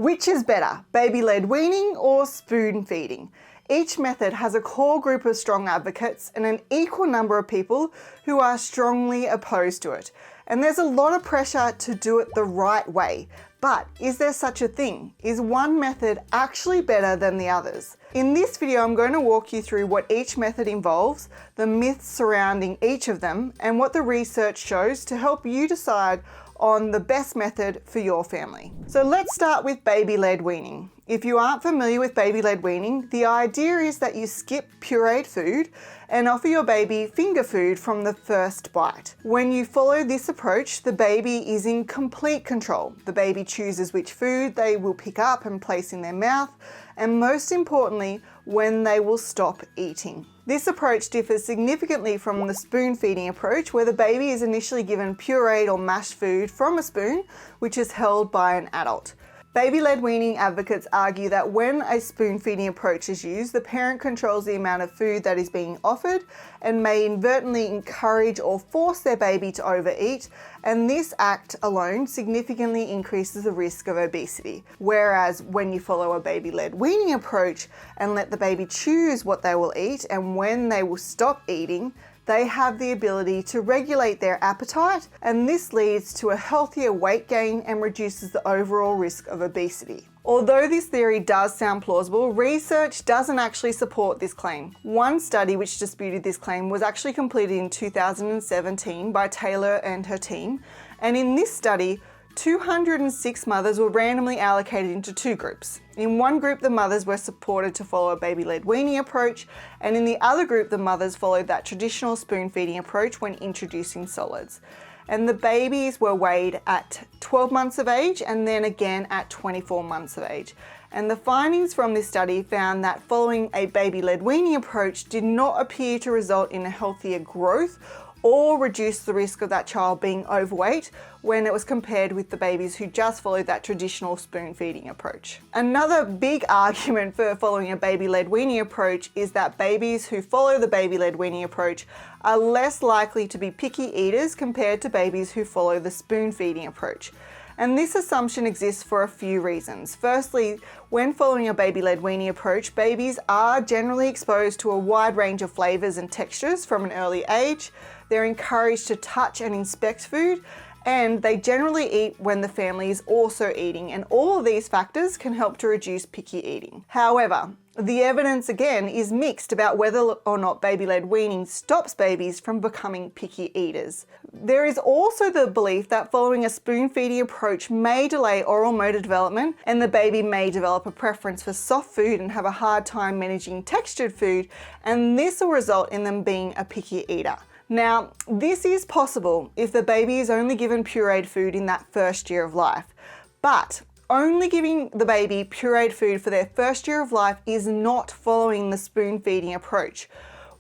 Which is better, baby-led weaning or spoon feeding? Each method has a core group of strong advocates and an equal number of people who are strongly opposed to it. And there's a lot of pressure to do it the right way. But is there such a thing? Is one method actually better than the others? In this video, I'm going to walk you through what each method involves, the myths surrounding each of them, and what the research shows to help you decide on the best method for your family. So let's start with baby-led weaning. If you aren't familiar with baby-led weaning, the idea is that you skip pureed food and offer your baby finger food from the first bite. When you follow this approach, the baby is in complete control. The baby chooses which food they will pick up and place in their mouth, and most importantly, when they will stop eating. This approach differs significantly from the spoon feeding approach, where the baby is initially given pureed or mashed food from a spoon, which is held by an adult. Baby-led weaning advocates argue that when a spoon feeding approach is used, the parent controls the amount of food that is being offered and may inadvertently encourage or force their baby to overeat, and this act alone significantly increases the risk of obesity. Whereas when you follow a baby-led weaning approach and let the baby choose what they will eat and when they will stop eating, they have the ability to regulate their appetite, and this leads to a healthier weight gain and reduces the overall risk of obesity. Although this theory does sound plausible, research doesn't actually support this claim. One study which disputed this claim was actually completed in 2017 by Taylor and her team, and in this study, 206 mothers were randomly allocated into two groups. In one group, the mothers were supported to follow a baby-led weaning approach, and in the other group, the mothers followed that traditional spoon feeding approach when introducing solids. And the babies were weighed at 12 months of age and then again at 24 months of age. And the findings from this study found that following a baby-led weaning approach did not appear to result in a healthier growth or reduce the risk of that child being overweight when it was compared with the babies who just followed that traditional spoon feeding approach. Another big argument for following a baby-led weaning approach is that babies who follow the baby-led weaning approach are less likely to be picky eaters compared to babies who follow the spoon feeding approach. And this assumption exists for a few reasons. Firstly, when following a baby-led weaning approach, babies are generally exposed to a wide range of flavors and textures from an early age. They're encouraged to touch and inspect food, and they generally eat when the family is also eating, and all of these factors can help to reduce picky eating. However, the evidence again is mixed about whether or not baby-led weaning stops babies from becoming picky eaters. There is also the belief that following a spoon feeding approach may delay oral motor development, and the baby may develop a preference for soft food and have a hard time managing textured food, and this will result in them being a picky eater. Now, this is possible if the baby is only given pureed food in that first year of life, but only giving the baby pureed food for their first year of life is not following the spoon feeding approach.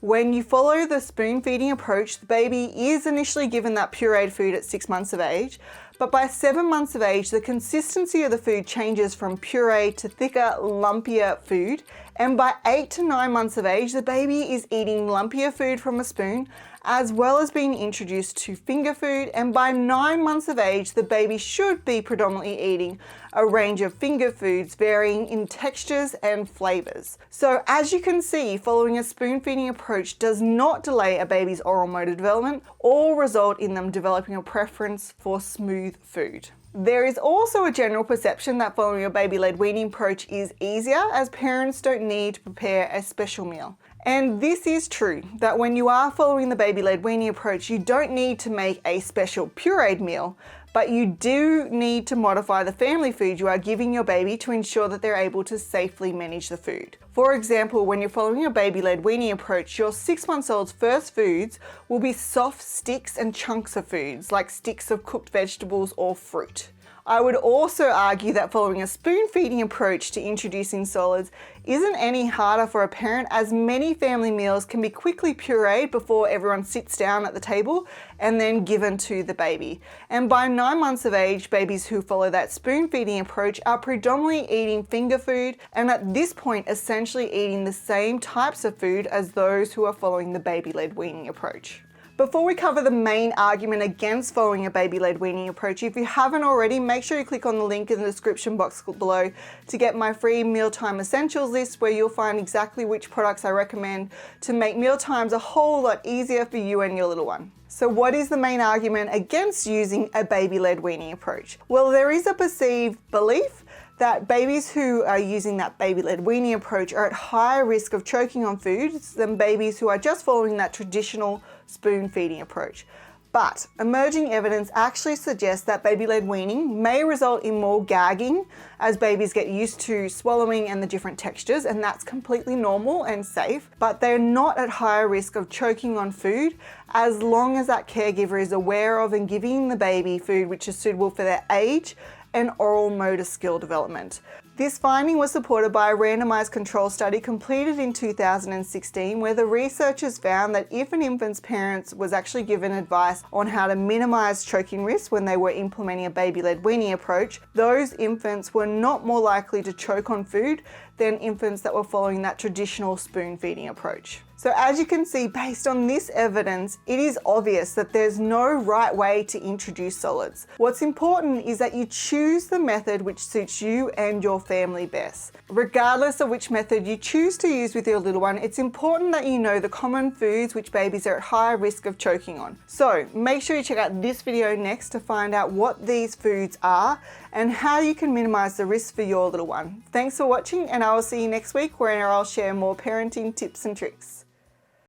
When you follow the spoon feeding approach, the baby is initially given that pureed food at 6 months of age, but by 7 months of age, the consistency of the food changes from puree to thicker, lumpier food, and by 8 to 9 months of age, the baby is eating lumpier food from a spoon, as well as being introduced to finger food, and by 9 months of age, the baby should be predominantly eating a range of finger foods varying in textures and flavors. So as you can see, following a spoon feeding approach does not delay a baby's oral motor development or result in them developing a preference for smooth food. There is also a general perception that following a baby-led weaning approach is easier, as parents don't need to prepare a special meal. And this is true, that when you are following the baby-led weaning approach, you don't need to make a special pureed meal, but you do need to modify the family food you are giving your baby to ensure that they're able to safely manage the food. For example, when you're following a baby-led weaning approach, your 6-month-old's first foods will be soft sticks and chunks of foods, like sticks of cooked vegetables or fruit. I would also argue that following a spoon feeding approach to introducing solids isn't any harder for a parent, as many family meals can be quickly pureed before everyone sits down at the table and then given to the baby. And by 9 months of age, babies who follow that spoon feeding approach are predominantly eating finger food, and at this point essentially eating the same types of food as those who are following the baby-led weaning approach. Before we cover the main argument against following a baby-led weaning approach, if you haven't already, make sure you click on the link in the description box below to get my free mealtime essentials list, where you'll find exactly which products I recommend to make mealtimes a whole lot easier for you and your little one. So what is the main argument against using a baby-led weaning approach? Well, there is a perceived belief that babies who are using that baby-led weaning approach are at higher risk of choking on foods than babies who are just following that traditional spoon feeding approach. But emerging evidence actually suggests that baby-led weaning may result in more gagging as babies get used to swallowing and the different textures, and that's completely normal and safe, but they're not at higher risk of choking on food as long as that caregiver is aware of and giving the baby food which is suitable for their age and oral motor skill development. This finding was supported by a randomized control study completed in 2016, where the researchers found that if an infant's parents was actually given advice on how to minimize choking risks when they were implementing a baby-led weaning approach, those infants were not more likely to choke on food than infants that were following that traditional spoon feeding approach. So as you can see, based on this evidence, it is obvious that there's no right way to introduce solids. What's important is that you choose the method which suits you and your family best. Regardless of which method you choose to use with your little one, it's important that you know the common foods which babies are at higher risk of choking on. So make sure you check out this video next to find out what these foods are and how you can minimize the risk for your little one. Thanks for watching, and I will see you next week where I'll share more parenting tips and tricks.